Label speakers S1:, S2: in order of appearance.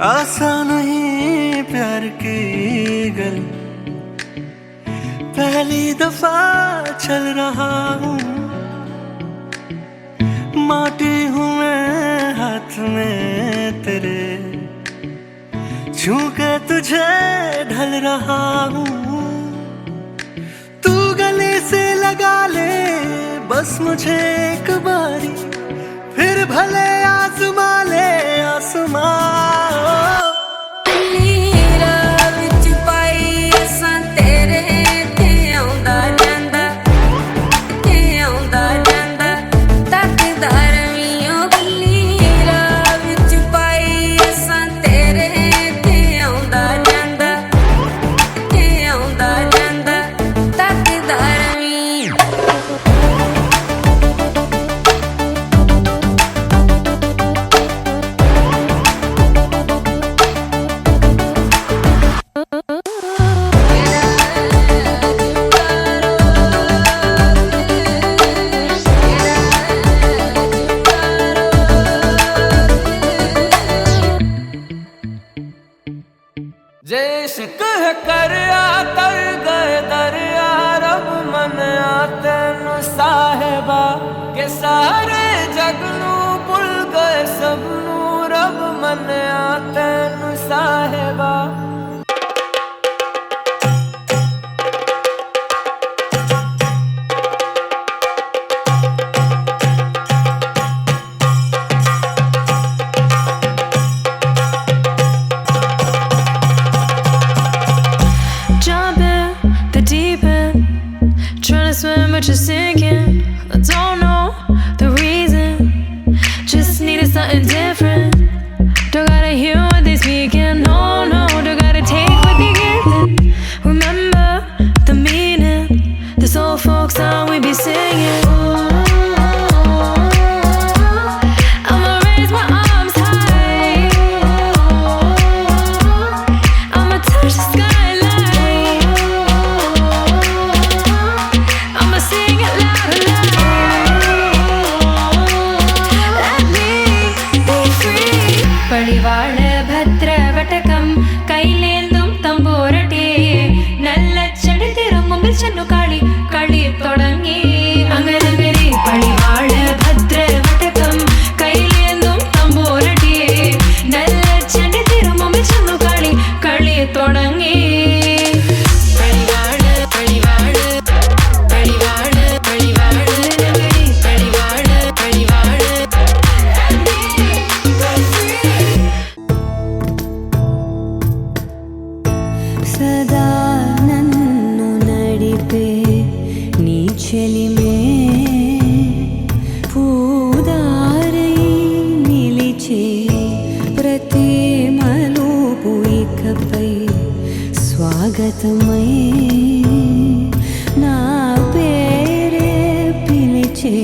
S1: आसान नहीं प्यार की गली, पहली दफा चल रहा हूँ, माटी हूँ मैं हाथ में तेरे, छू के तुझे ढल रहा हूँ। तू गले से लगा ले बस मुझे एक बारी, फिर भले आसमा ले आसमां।
S2: इश्क है करया तर गए दरिया, रब मन तेन साहिबा के सारे जग नू भुल गए सबनू, रब मन तेन साहिबा।
S3: Swim but you're sinking, I don't know the reason, just needed something different. Don't gotta hear what they speaking, no, no, don't gotta take what they giving. Remember the meaning, this old folk song we be singing. I'ma raise my arms high, I'ma touch the sky.
S4: परिवार भद्र वटकम कैलेंदुम तंबूरटे नल्लच्चडि तिरुमुंबिल चन्नुकाळि कळि तोडंगी अंगरंगरि परिवार भद्र वटकम कैलेंदुम तंबूरटे नल्लच्चडि तिरुमुंबिल चन्नुकाळि कळि तोडंगी
S3: सदा नन्नु नडिपे नी చెలిమే పూదారై నిలిచే ప్రతి మలుపు ఇకపై స్వాగతమై నా పేరే పిలిచే